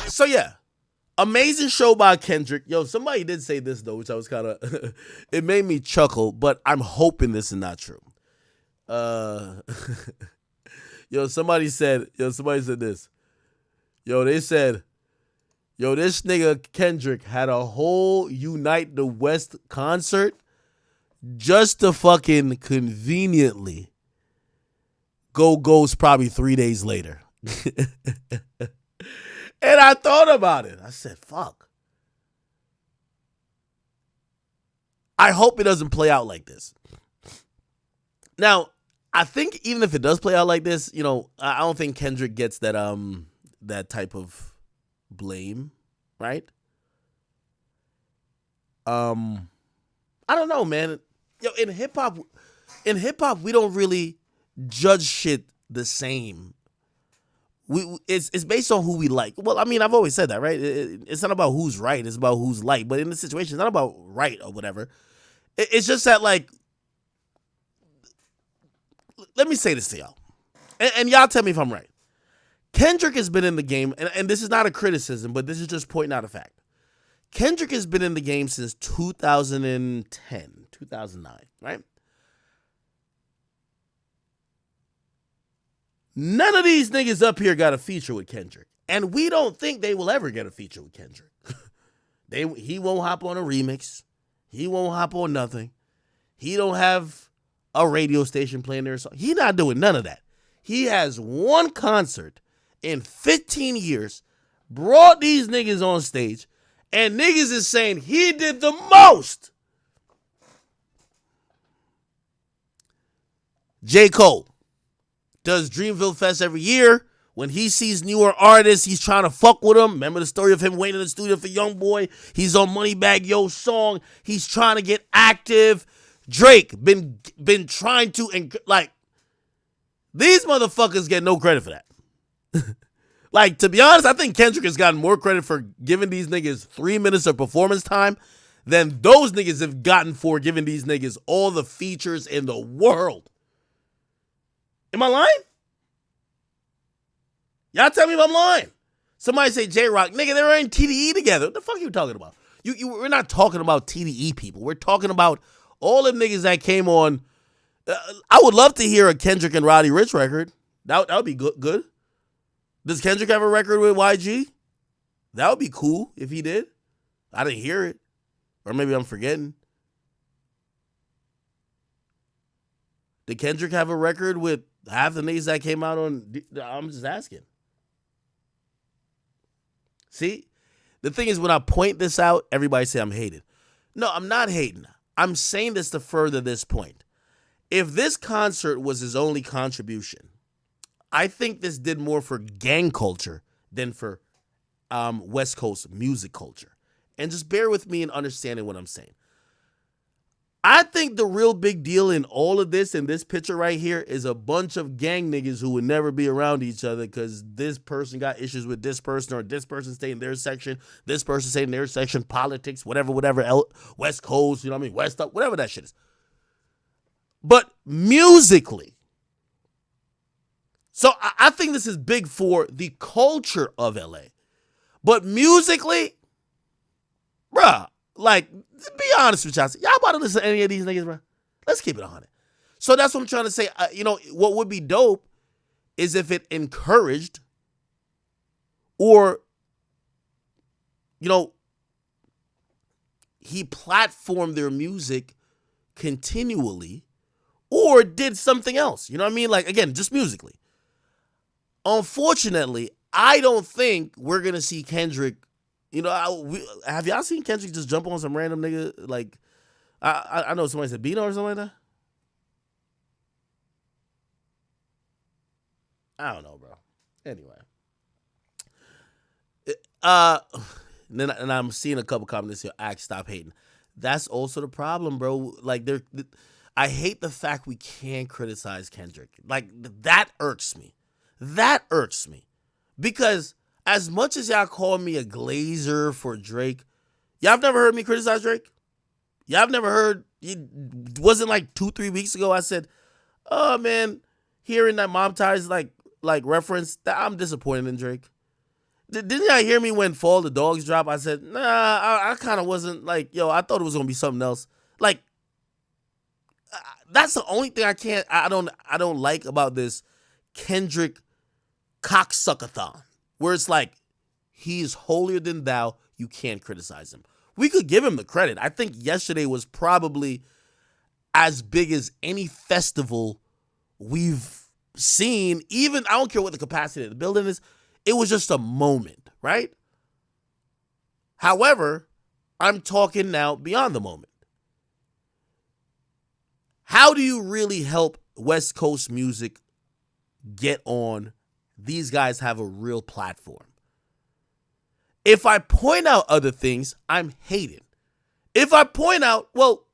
So yeah. Amazing show by Kendrick. Yo, somebody did say this though, which I was kind of it made me chuckle, but I'm hoping this is not true. Uh somebody said this. They said, this nigga Kendrick had a whole Unite the West concert just to fucking conveniently go ghost probably 3 days later. And I thought about it. I said, fuck. I hope it doesn't play out like this. Now, I think even if it does play out like this, I don't think Kendrick gets that type of blame, right? I don't know, man. In hip hop, we don't really judge shit the same. It's based on who we like. Well, I mean, I've always said that, right? It's not about who's right. It's about who's like. But in this situation, it's not about right or whatever. It's just that, like, let me say this to y'all. And y'all tell me if I'm right. Kendrick has been in the game, and this is not a criticism, but this is just pointing out a fact. Kendrick has been in the game since 2010, 2009, right? None of these niggas up here got a feature with Kendrick. And we don't think they will ever get a feature with Kendrick. He won't hop on a remix. He won't hop on nothing. He don't have a radio station playing their song. He not doing none of that. He has one concert in 15 years, brought these niggas on stage, and niggas is saying he did the most. J. Cole does Dreamville Fest every year. When he sees newer artists, he's trying to fuck with them. Remember the story of him waiting in the studio for Youngboy? He's on Moneybagg Yo's song. He's trying to get active. Drake been trying to, like, these motherfuckers get no credit for that. Like, to be honest, I think Kendrick has gotten more credit for giving these niggas 3 minutes of performance time than those niggas have gotten for giving these niggas all the features in the world. Am I lying? Y'all tell me if I'm lying. Somebody say J-Rock. Nigga, they were in TDE together. What the fuck are you talking about? We're not talking about TDE people. We're talking about all them niggas that came on. I would love to hear a Kendrick and Roddy Ricch record. That would be good. Does Kendrick have a record with YG? That would be cool if he did. I didn't hear it. Or maybe I'm forgetting. Did Kendrick have a record with half the niggas that came out on? I'm just asking. See? The thing is, when I point this out, everybody say I'm hating. No, I'm not hating. I'm saying this to further this point. If this concert was his only contribution, I think this did more for gang culture than for West Coast music culture. And just bear with me in understanding what I'm saying. I think the real big deal in all of this, in this picture right here, is a bunch of gang niggas who would never be around each other because this person got issues with this person, or this person stayed in their section, this person stayed in their section, politics, whatever, West Coast, you know what I mean, West up, whatever that shit is. But musically, so I think this is big for the culture of LA. But musically, bruh, like, to be honest with y'all, y'all about to listen to any of these niggas, bro? Let's keep it 100. So that's what I'm trying to say. What would be dope is if it encouraged or, he platformed their music continually or did something else. You know what I mean? Like, again, just musically. Unfortunately, I don't think we're going to see Kendrick. Have y'all seen Kendrick just jump on some random nigga? Like, I know somebody said Beano or something like that. I don't know, bro. Anyway. And I'm seeing a couple comments here. Stop hating. That's also the problem, bro. Like, I hate the fact we can't criticize Kendrick. Like, that irks me. Because as much as y'all call me a glazer for Drake, y'all have never heard me criticize Drake? Y'all have never heard, it wasn't like 2-3 weeks ago I said, oh man, hearing that Mob Ties, like like reference, that I'm disappointed in Drake. Didn't y'all hear me when Fall the Dogs dropped? I said, nah, I kind of wasn't like, yo, I thought it was gonna be something else. Like, that's the only thing I don't like about this Kendrick cocksuckathon, where it's like, he's holier than thou. You can't criticize him. We could give him the credit. I think yesterday was probably as big as any festival we've seen. Even, I don't care what the capacity of the building is. It was just a moment, right? However, I'm talking now beyond the moment. How do you really help West Coast music get on? These guys have a real platform. If I point out other things, I'm hated. If I point out, well,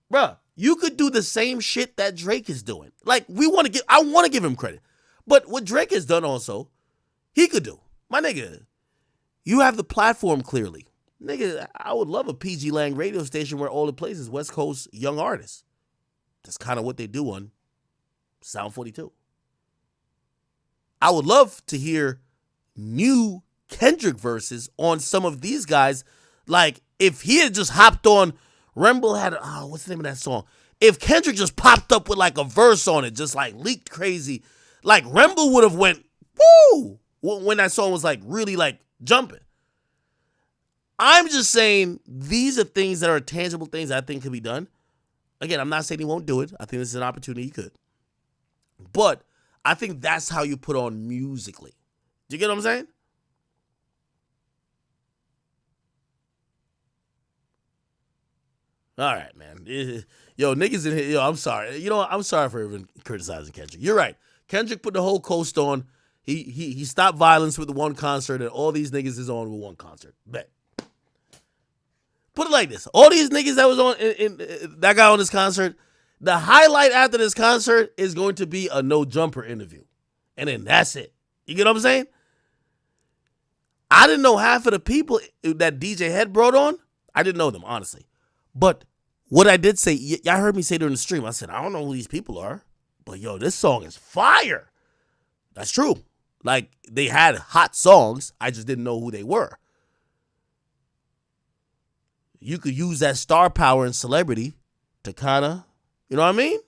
bruh, you could do the same shit that Drake is doing. Like, I want to give him credit. But what Drake has done also, he could do. My nigga, you have the platform clearly. Nigga, I would love a PG Lang radio station where all it plays is West Coast young artists. That's kind of what they do on Sound 42. I would love to hear new Kendrick verses on some of these guys. Like, if he had just hopped on, Remble had, what's the name of that song? If Kendrick just popped up with like a verse on it, just like leaked crazy, like Remble would have went, woo, when that song was like really like jumping. I'm just saying these are things that are tangible things I think could be done. Again, I'm not saying he won't do it. I think this is an opportunity he could. But I think that's how you put on musically. Do you get what I'm saying? All right, man. Yo, niggas in here. Yo, I'm sorry. You know what? I'm sorry for even criticizing Kendrick. You're right. Kendrick put the whole coast on. He stopped violence with the one concert, and all these niggas is on with one concert. Bet. Put it like this. All these niggas that was on that guy on this concert, the highlight after this concert is going to be a no jumper interview. And then that's it. You get what I'm saying? I didn't know half of the people that DJ Head brought on. I didn't know them, honestly. But what I did say, y'all heard me say during the stream, I said, I don't know who these people are. But yo, this song is fire. That's true. Like, they had hot songs. I just didn't know who they were. You could use that star power and celebrity to kind of, you know what I mean?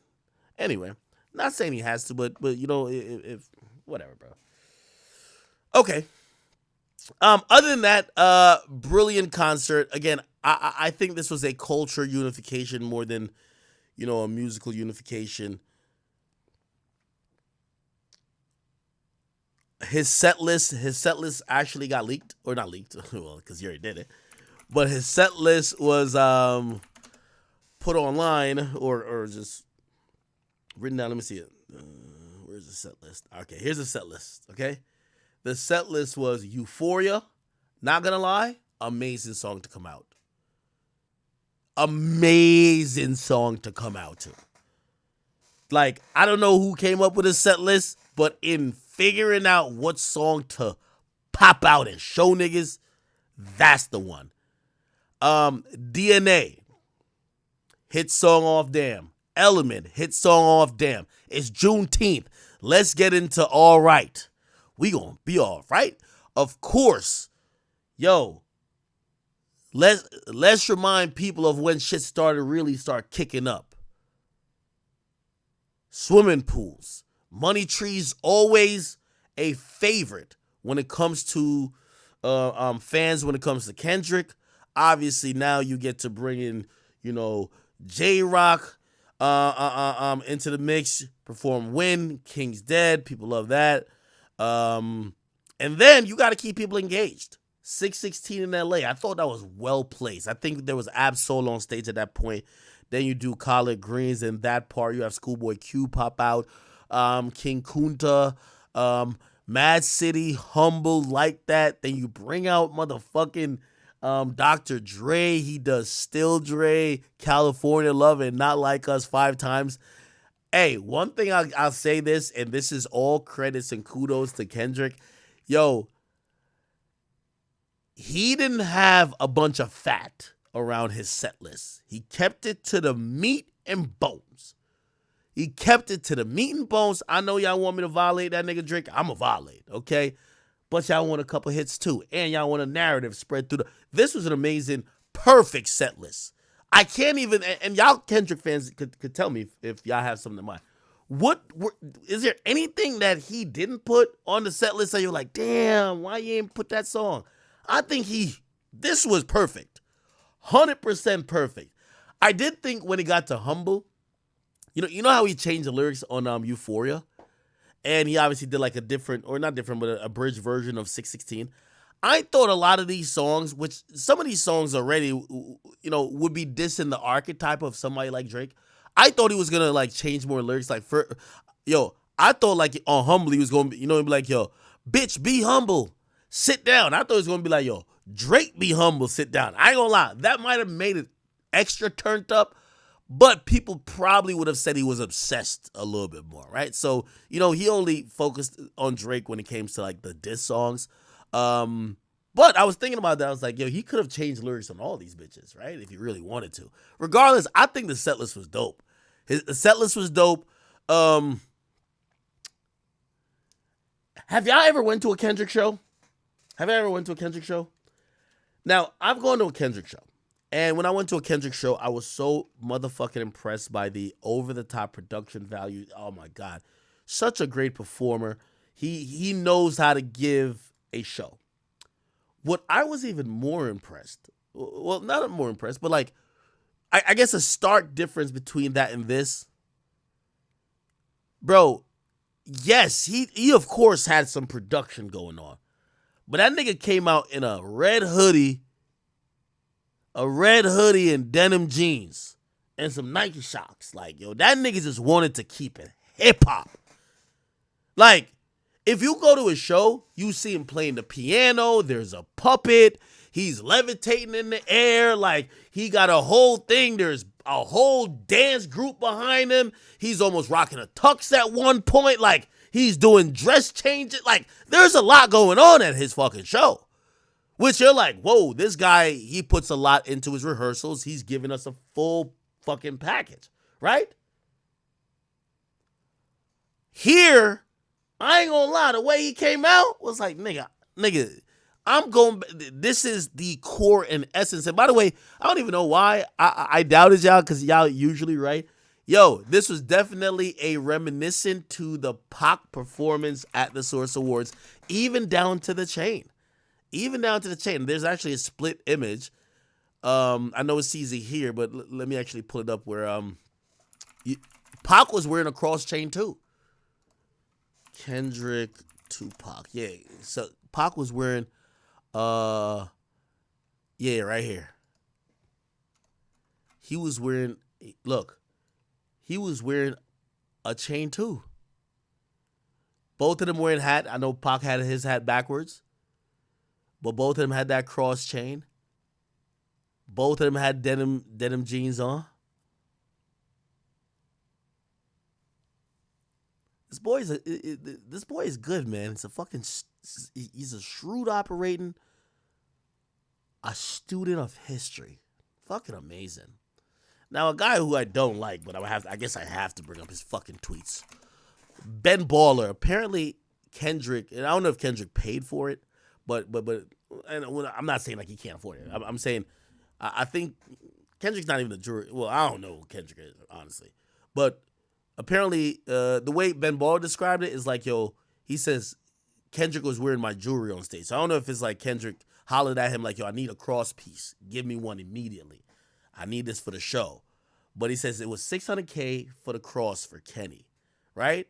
Anyway, not saying he has to, but you know, if whatever, bro. Okay. Other than that, brilliant concert. Again, I think this was a culture unification more than, you know, a musical unification. His set list actually got leaked, or not leaked, well, because he already did it. But his set list was put online or just written down. Let me see it. Where's the set list? Okay, here's the set list, okay? The set list was Euphoria. Not gonna lie, amazing song to come out. Amazing song to come out to. Like, I don't know who came up with a set list, but in figuring out what song to pop out and show niggas, that's the one. DNA, hit song off Damn. Element, hit song off Damn. It's Juneteenth. Let's get into All Right. We gonna be all right. Of course, yo, let's remind people of when shit really start kicking up. Swimming pools. Money Tree's always a favorite when it comes to fans, when it comes to Kendrick. Obviously, now you get to bring in, you know, J-Rock into the mix, perform Win, King's Dead. People love that. And then you got to keep people engaged. 616 in LA. I thought that was well placed. I think there was Ab Soul on stage at that point. Then you do Collard Greens, and that part you have Schoolboy Q pop out. King Kunta, Mad City, Humble, like that. Then you bring out motherfucking Dr. Dre. He does Still Dre, California Love, and Not Like Us 5 times. Hey, one thing I'll say this, and this is all credits and kudos to Kendrick. Yo, he didn't have a bunch of fat around his set list. He kept it to the meat and bones. He kept it to the meat and bones. I know y'all want me to violate that nigga Drake. I'm a violate, okay? But y'all want a couple hits too. And y'all want a narrative spread through the... This was an amazing, perfect set list. I can't even... And y'all Kendrick fans could tell me if y'all have something in mind. Is there anything that he didn't put on the set list that you're like, damn, why you ain't put that song? I think this was perfect. 100% perfect. I did think when he got to Humble, you know how he changed the lyrics on Euphoria? And he obviously did like a different, or not different, but a bridge version of 616. I thought a lot of these songs, which some of these songs already, would be dissing the archetype of somebody like Drake. I thought he was gonna like change more lyrics. Like, I thought like on Humble he was gonna be, he'd be like, yo, bitch, be humble, sit down. I thought he was gonna be like, yo, Drake, be humble, sit down. I ain't gonna lie, that might have made it extra turned up. But people probably would have said he was obsessed a little bit more, right? So, he only focused on Drake when it came to, like, the diss songs. But I was thinking about that. I was like, yo, he could have changed lyrics on all these bitches, right? If he really wanted to. Regardless, I think the setlist was dope. The setlist was dope. Have y'all ever went to a Kendrick show? Now, I've gone to a Kendrick show. And when I went to a Kendrick show, I was so motherfucking impressed by the over-the-top production value. Oh, my God. Such a great performer. He knows how to give a show. What I was even more impressed, well, not more impressed, but like, I guess a stark difference between that and this. Bro, yes, he of course had some production going on. But that nigga came out in a red hoodie and denim jeans and some Nike Shox. Like, yo, that nigga just wanted to keep it hip-hop. Like, if you go to a show, you see him playing the piano, there's a puppet, he's levitating in the air, like, he got a whole thing, there's a whole dance group behind him, he's almost rocking a tux at one point, like, he's doing dress changes, like, there's a lot going on at his fucking show. Which you're like, whoa, this guy, he puts a lot into his rehearsals. He's giving us a full fucking package, right? Here, I ain't gonna lie, the way he came out was like, nigga, this is the core and essence. And by the way, I don't even know why I doubted y'all, because y'all usually right. Yo, this was definitely a reminiscent to the Pac performance at the Source Awards, even down to the chain. There's actually a split image. I know it's easy here, but let me actually pull it up where Pac was wearing a cross chain too. Kendrick, Tupac. Yeah. So Pac was wearing right here. He was wearing a chain too. Both of them wearing hat. I know Pac had his hat backwards. But both of them had that cross chain. Both of them had denim jeans on. This boy is good, man. He's a shrewd operating, a student of history. Fucking amazing. Now, a guy who I don't like, but I guess I have to bring up his fucking tweets. Ben Baller. Apparently, Kendrick, and I don't know if Kendrick paid for it, but and I'm not saying like he can't afford it. I'm saying I think Kendrick's not even a jury. Well, I don't know who Kendrick is, honestly. But apparently, the way Ben Baller described it is like, yo, he says Kendrick was wearing my jewelry on stage. So I don't know if it's like Kendrick hollered at him like, yo, I need a cross piece. Give me one immediately. I need this for the show. But he says it was $600K for the cross for Kenny, right?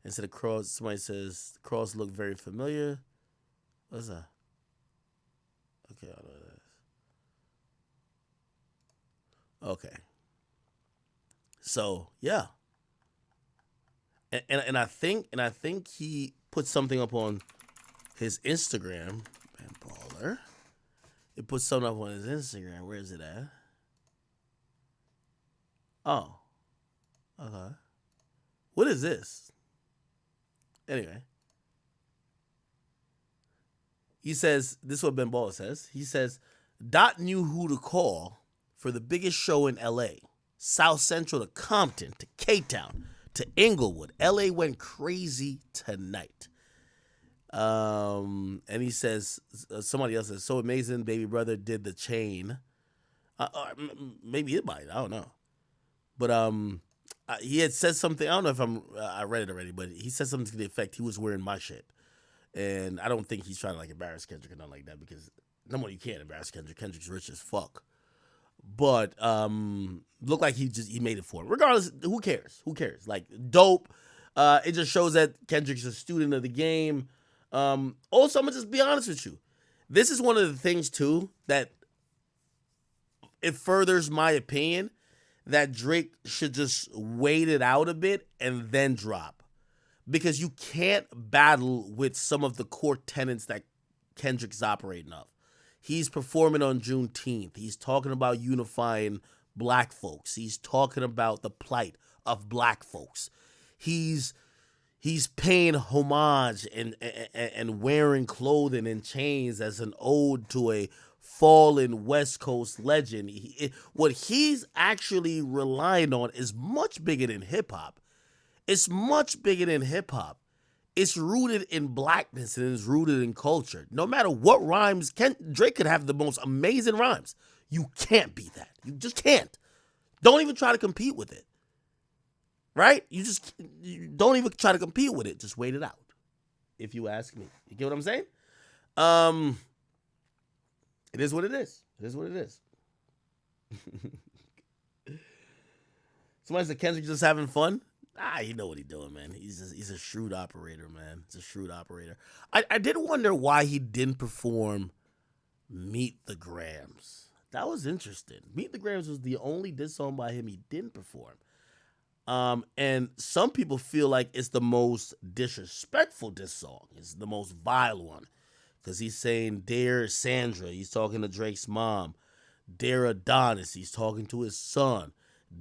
And so the cross, somebody says, the cross looked very familiar. What's that? Okay, I know that. Okay. So yeah. And I think he put something up on his Instagram. Ben Baller. He put something up on his Instagram. Where is it at? Oh. Okay. What is this? Anyway. He says, this is what Ben Baller says. He says, Dot knew who to call for the biggest show in LA. South Central to Compton to K-Town to Inglewood. LA went crazy tonight. And he says, somebody else says, so amazing, baby brother did the chain. Maybe it might, I don't know. But he had said something, I don't know if I read it already, but he said something to the effect he was wearing my shit. And I don't think he's trying to like embarrass Kendrick or nothing like that, because number one, you can't embarrass Kendrick. Kendrick's rich as fuck. But looked like he made it for him. Regardless, who cares? Who cares? Like, dope. It just shows that Kendrick's a student of the game. Also, I'm gonna just be honest with you. This is one of the things too that it furthers my opinion that Drake should just wait it out a bit and then drop. Because you can't battle with some of the core tenets that Kendrick's operating off. He's performing on Juneteenth. He's talking about unifying black folks. He's talking about the plight of black folks. He's paying homage and wearing clothing and chains as an ode to a fallen West Coast legend. What he's actually relying on is much bigger than hip-hop. It's much bigger than hip-hop. It's rooted in blackness and it's rooted in culture. No matter what rhymes, Drake could have the most amazing rhymes. You can't beat that. You just can't. Don't even try to compete with it. Right? You don't even try to compete with it. Just wait it out, if you ask me. You get what I'm saying? It is what it is. It is what it is. Somebody said Kendrick just having fun. You know what he's doing, man. He's a shrewd operator, man. He's a shrewd operator. I did wonder why he didn't perform Meet the Grams. That was interesting. Meet the Grams was the only diss song by him he didn't perform. And some people feel like it's the most disrespectful diss song. It's the most vile one. Because he's saying, Dear Sandra, he's talking to Drake's mom. Dear Adonis, he's talking to his son.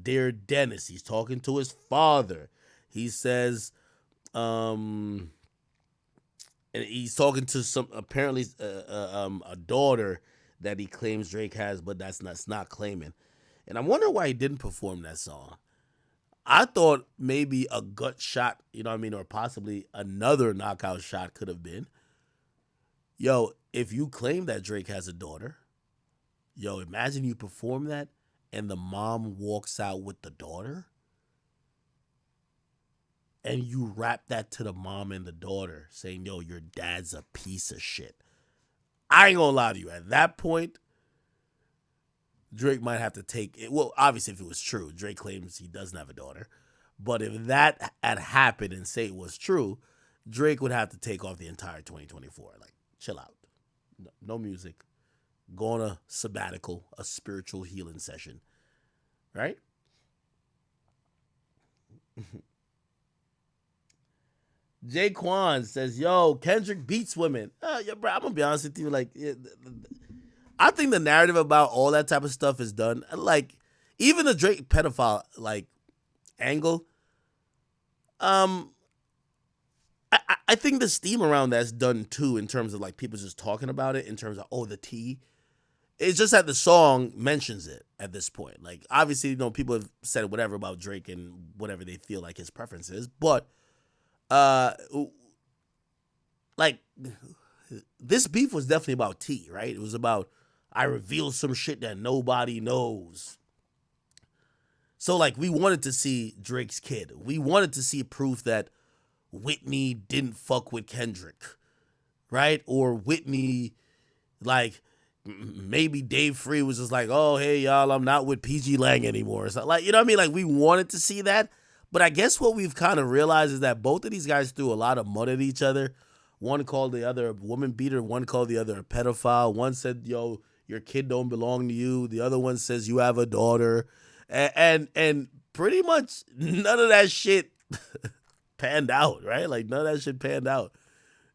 Dear Dennis, he's talking to his father. He says, and he's talking to some, apparently, a daughter that he claims Drake has, but that's not claiming. And I'm wondering why he didn't perform that song. I thought maybe a gut shot, you know what I mean, or possibly another knockout shot could have been, yo, if you claim that Drake has a daughter, yo, imagine you perform that and the mom walks out with the daughter and you rap that to the mom and the daughter saying, yo, your dad's a piece of shit. I ain't gonna lie to you. At that point, Drake might have to take it. Well, obviously, if it was true, Drake claims he doesn't have a daughter. But if that had happened and say it was true, Drake would have to take off the entire 2024. Like, chill out. No music. Go on a sabbatical, a spiritual healing session. Right? Jay Quan says, yo, Kendrick beats women. Yeah, bro, I'm going to be honest with you. Like, I think the narrative about all that type of stuff is done. Like, even the Drake pedophile, like, angle, I think the steam around that's done, too, in terms of, like, people just talking about it, in terms of, oh, the tea. It's just that the song mentions it at this point. Like, obviously, you know, people have said whatever about Drake and whatever they feel like his preference is. But, like, this beef was definitely about tea, right? It was about, I revealed some shit that nobody knows. So, like, we wanted to see Drake's kid. We wanted to see proof that Whitney didn't fuck with Kendrick, right? Or Whitney, like, maybe Dave Free was just like, oh, hey, y'all, I'm not with PG Lang anymore. So, like, you know what I mean? Like, we wanted to see that. But I guess what we've kind of realized is that both of these guys threw a lot of mud at each other. One called the other a woman beater. One called the other a pedophile. One said, yo, your kid don't belong to you. The other one says you have a daughter. And pretty much none of that shit panned out, right? Like, none of that shit panned out.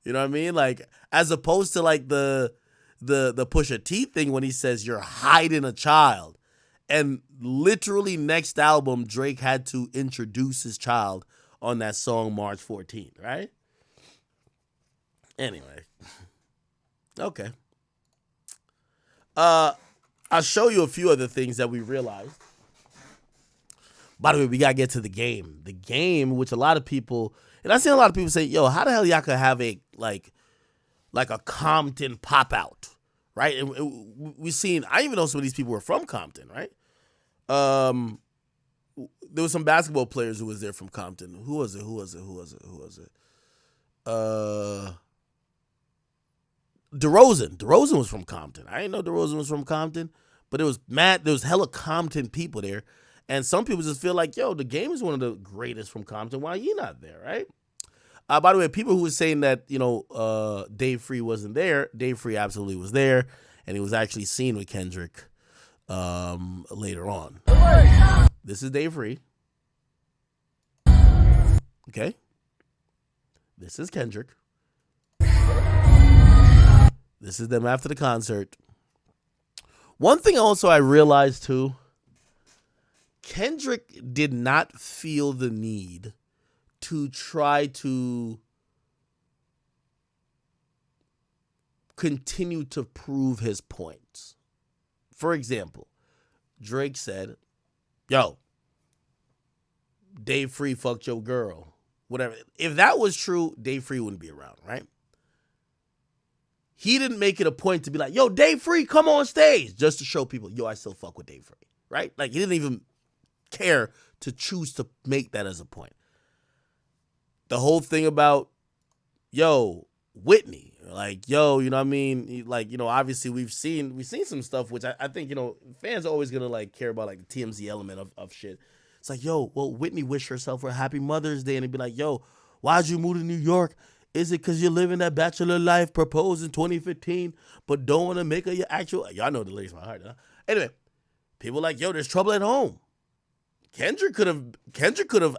You know what I mean? Like, as opposed to, like, the Pusha T thing when he says you're hiding a child. And literally next album, Drake had to introduce his child on that song March 14th, right? Anyway. Okay. I'll show you a few other things that we realized. By the way, we gotta get to the game. The game, which a lot of people, and I seen a lot of people say, "Yo, how the hell y'all could have a like a Compton pop out, right?" And we seen. I even know some of these people were from Compton, right? There was some basketball players who was there from Compton. Who was it? DeRozan. DeRozan was from Compton. I didn't know DeRozan was from Compton, but there was hella Compton people there. And some people just feel like, yo, the game is one of the greatest from Compton. Why are you not there, right? By the way, people who were saying that, Dave Free wasn't there, Dave Free absolutely was there. And he was actually seen with Kendrick later on. This is Dave Free. Okay. This is Kendrick. This is them after the concert. One thing also I realized too, Kendrick did not feel the need to try to continue to prove his points. For example, Drake said, yo, Dave Free fucked your girl. Whatever. If that was true, Dave Free wouldn't be around, right? He didn't make it a point to be like, yo, Dave Free, come on stage, just to show people, yo, I still fuck with Dave Free, right? Like, he didn't even care to choose to make that as a point. The whole thing about, yo, Whitney, like, yo, you know what I mean? Like, obviously we've seen some stuff, which I think, fans are always gonna like care about like the TMZ element of shit. It's like, yo, well, Whitney wished herself for a happy Mother's Day, and it'd be like, yo, why'd you move to New York? Is it because you're living that bachelor life, proposed in 2015, but don't want to make her your actual? Y'all know the lyrics by heart, huh? Anyway, people like, yo, there's trouble at home. Kendrick could have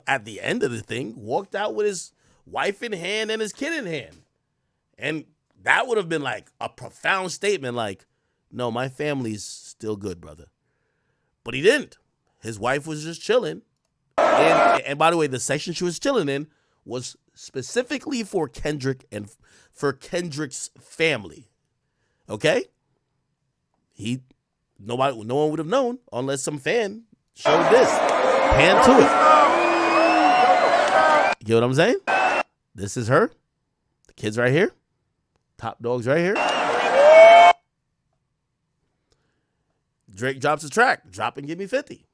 at the end of the thing walked out with his wife in hand and his kid in hand, and that would have been like a profound statement. Like, no, my family's still good, brother. But he didn't. His wife was just chilling, and by the way, the section she was chilling in was specifically for Kendrick and for Kendrick's family. Okay? No one would have known unless some fan showed this. Pan to it. You know what I'm saying? This is her. The kids right here. Top Dog's right here. Drake drops a track. Drop and give me 50.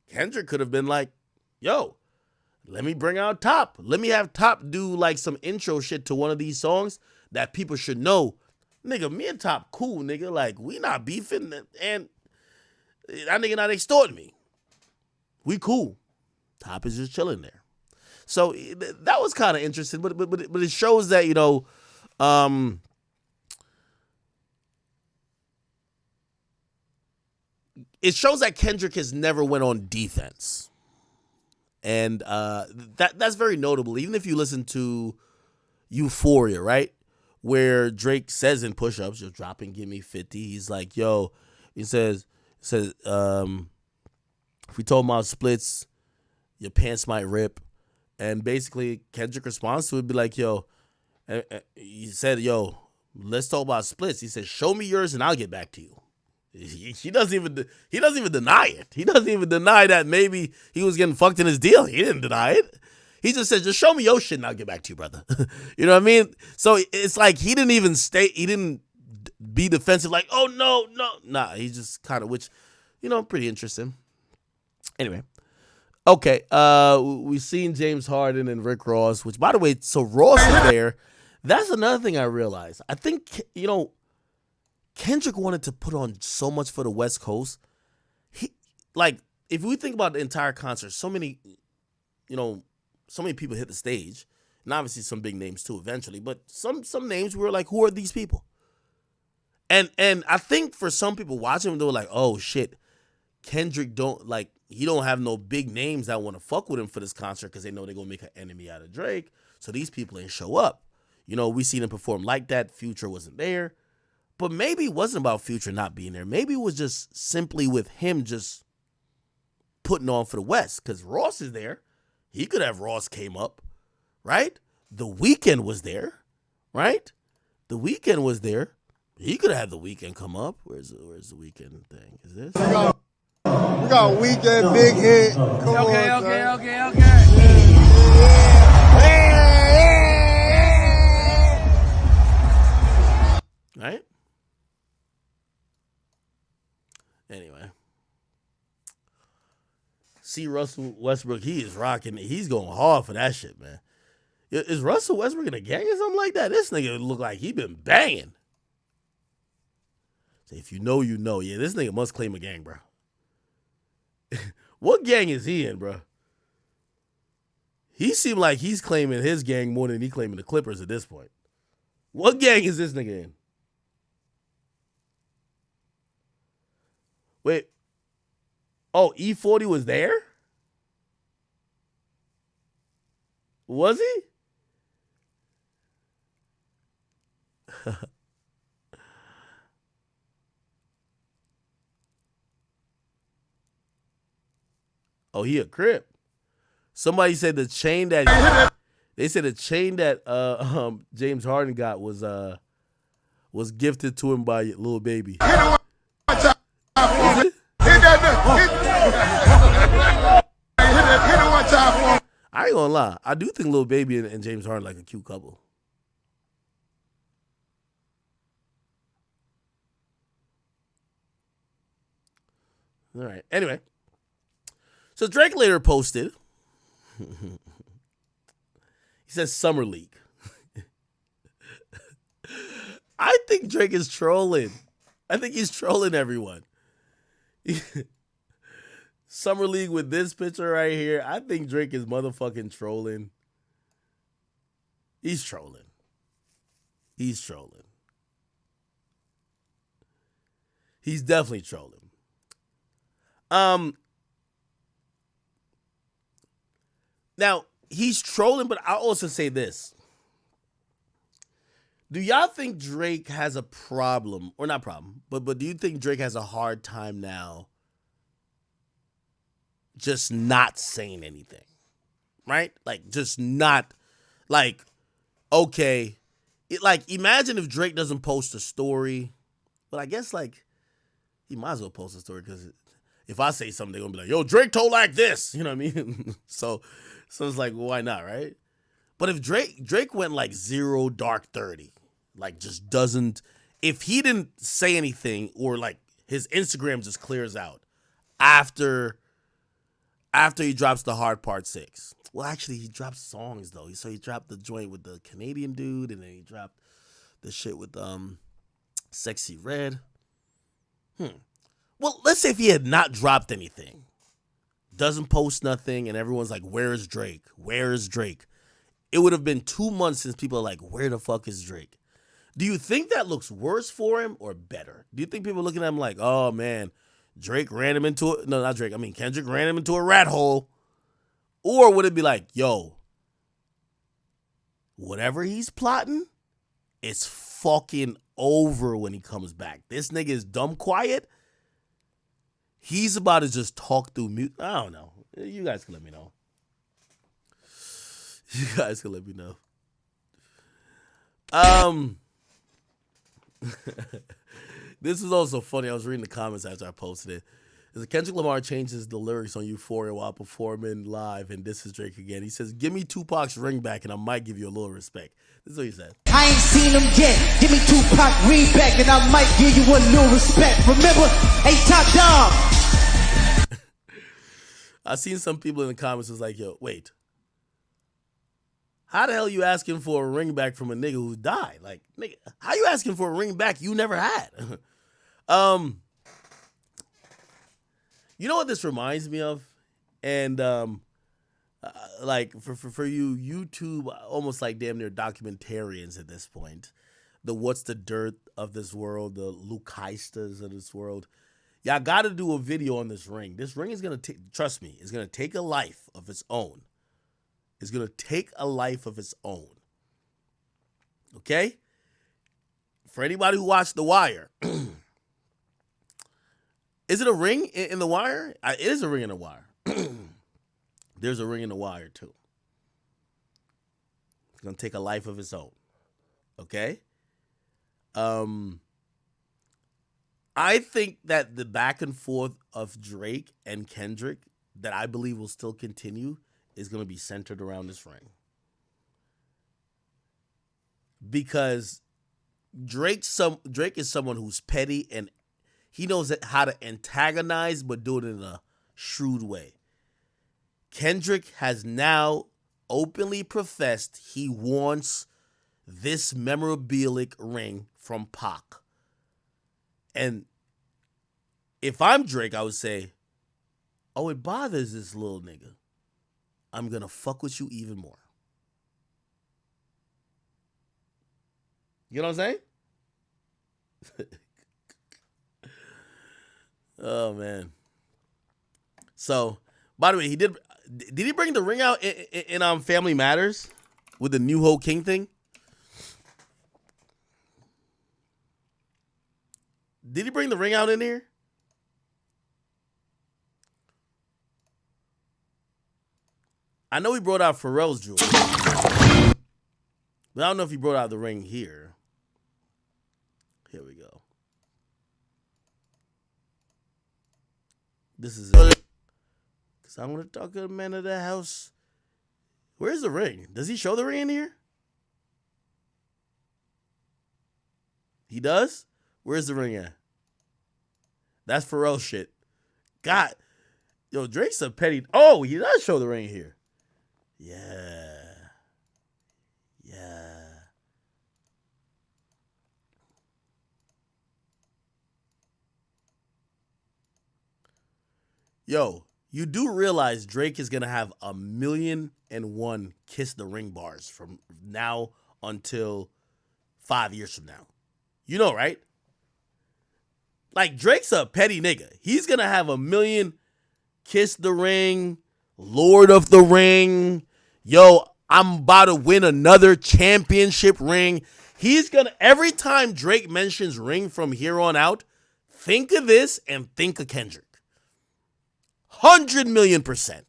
Kendrick could have been like, yo, let me bring out Top. Let me have Top do like some intro shit to one of these songs that people should know. Nigga, me and Top cool, nigga. Like, we not beefing, and that nigga not extorting me. We cool. Top is just chilling there. So that was kind of interesting, but it shows that, it shows that Kendrick has never went on defense. And that's very notable. Even if you listen to Euphoria, right? Where Drake says in push-ups, just drop and give me 50. He's like, yo, he says, if we told about splits, your pants might rip. And basically, Kendrick responds to it, be like, yo, he said, yo, let's talk about splits. He said, show me yours and I'll get back to you. He doesn't even deny it. He doesn't even deny that maybe he was getting fucked in his deal. He didn't deny it. He just said, just show me your shit and I'll get back to you, brother. You know what I mean? So it's like he didn't be defensive like, oh, no. Nah, he just kind of, which, pretty interesting. Anyway. Okay, we've seen James Harden and Rick Ross, which, by the way, so Ross is there. That's another thing I realized. I think, Kendrick wanted to put on so much for the West Coast. If we think about the entire concert, so many people hit the stage, and obviously some big names too eventually, but some names were like, who are these people? And I think for some people watching him, they were like, oh shit, Kendrick he don't have no big names that want to fuck with him for this concert because they know they're going to make an enemy out of Drake. So these people ain't show up. We seen him perform like that. Future wasn't there. But maybe it wasn't about Future not being there. Maybe it was just simply with him just putting on for the West because Ross is there. He could have Ross came up, right? The Weeknd was there, right? The Weeknd was there. He could have had The Weeknd come up. Where's the Weeknd thing? Is this? We got Weekend, Big Hit. Come Okay, on, okay, son. okay, okay. Right? Anyway. See Russell Westbrook, he is rocking it. He's going hard for that shit, man. Is Russell Westbrook in a gang or something like that? This nigga look like he been banging. So if you know, you know. Yeah, this nigga must claim a gang, bro. What gang is he in, bro? He seemed like he's claiming his gang more than he claiming the Clippers at this point. What gang is this nigga in? Wait. Oh, E40 was there? Was he? Oh, he a Crip. Somebody said the chain that James Harden got was gifted to him by Lil Baby. Is it? I ain't gonna lie. I do think Lil Baby and James Harden like a cute couple. All right. Anyway. So Drake later posted. He says Summer League. I think Drake is trolling. I think he's trolling everyone. Summer League with this picture right here. I think Drake is motherfucking trolling. He's trolling. He's trolling. He's definitely trolling. Now, he's trolling, but I'll also say this. Do y'all think Drake has a problem, or not problem, but do you think Drake has a hard time now just not saying anything? Right? Like, just not, like, okay. Imagine if Drake doesn't post a story. But I guess, like, he might as well post a story because if I say something, they're going to be like, yo, Drake told like this. You know what I mean? So it's like, well, why not, right? But if Drake went like 0 dark 30, like just doesn't, if he didn't say anything or like his Instagram just clears out after he drops the Hard Part 6. Well, actually, he dropped songs though. So he dropped the joint with the Canadian dude, and then he dropped the shit with Sexy Red. Well, let's say if he had not dropped anything, doesn't post nothing, and everyone's like, where is Drake? Where is Drake? It would have been 2 months since people are like, where the fuck is Drake? Do you think that looks worse for him or better? Do you think people looking at him like, oh man, Drake ran him into it? No, not Drake. I mean, Kendrick ran him into a rat hole. Or would it be like, yo, whatever he's plotting, it's fucking over when he comes back. This nigga is dumb quiet. He's about to just talk through mute. I don't know. You guys can let me know. You guys can let me know. This is also funny. I was reading the comments after I posted it. Is Kendrick Lamar changes the lyrics on Euphoria while performing live, and this is Drake again. He says, give me Tupac's ring back, and I might give you a little respect. This is what he said. I ain't seen him yet. Give me Tupac ring back, and I might give you a little respect. Remember, hey, Top Dog. I seen some people in the comments was like, yo, wait. How the hell you asking for a ring back from a nigga who died? Like, nigga, how you asking for a ring back you never had? You know what this reminds me of? And like for you YouTube, almost like damn near documentarians at this point. The What's the Dirt of this world, the Lucaistas of this world. Y'all got to do a video on this ring. This ring is going to trust me, it's going to take a life of its own. It's going to take a life of its own. Okay? For anybody who watched The Wire, is it a ring in The Wire? It is a ring in The Wire. There's a ring in The Wire, too. It's going to take a life of its own. Okay? I think that the back and forth of Drake and Kendrick that I believe will still continue is going to be centered around this ring. Because Drake is someone who's petty and he knows how to antagonize but do it in a shrewd way. Kendrick has now openly professed he wants this memorabilic ring from Pac. And if I'm Drake, I would say, oh, it bothers this little nigga. I'm going to fuck with you even more. You know what I'm saying? Oh, man. So, by the way, did he bring the ring out in Family Matters with the New Ho King thing? Did he bring the ring out in here? I know he brought out Pharrell's jewelry, but I don't know if he brought out the ring here. Here we go. This is it. Because I want to talk to the man of the house. Where's the ring? Does he show the ring in here? He does? Where's the ring at? That's Pharrell shit. God. Yo, Drake's a petty. Oh, he does show the ring here. Yeah. Yo, you do realize Drake is going to have 1,000,001 Kiss the Ring bars from now until 5 years from now. You know, right? Like, Drake's a petty nigga. He's going to have 1,000,000 Kiss the Ring, Lord of the Ring. Yo, I'm about to win another championship ring. He's going to, every time Drake mentions ring from here on out, think of this and think of Kendrick. 100,000,000%.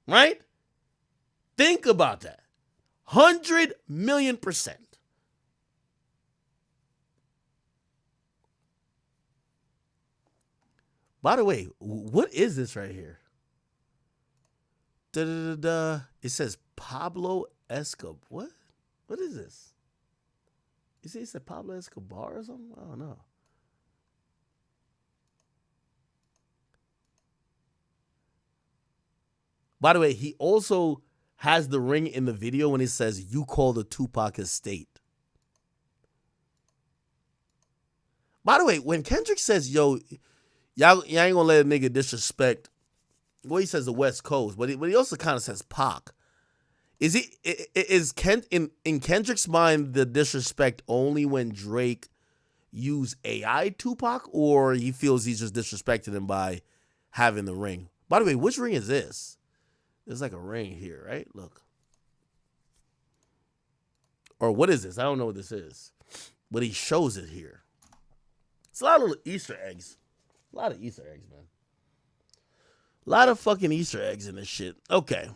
Right? Think about that. 100,000,000%. By the way, what is this right here? It says Pablo Escobar. What? What is this? You see it said Pablo Escobar or something? I don't know. By the way, he also has the ring in the video when he says, you call the Tupac estate. By the way, when Kendrick says, yo, y'all ain't gonna let a nigga disrespect, well, he says the West Coast, but he also kind of says Pac. Is in Kendrick's mind the disrespect only when Drake used AI Tupac, or he feels he's just disrespected him by having the ring? By the way, which ring is this? There's like a ring here, right? Look. Or what is this? I don't know what this is. But he shows it here. It's a lot of little Easter eggs. A lot of Easter eggs, man. A lot of fucking Easter eggs in this shit. Okay.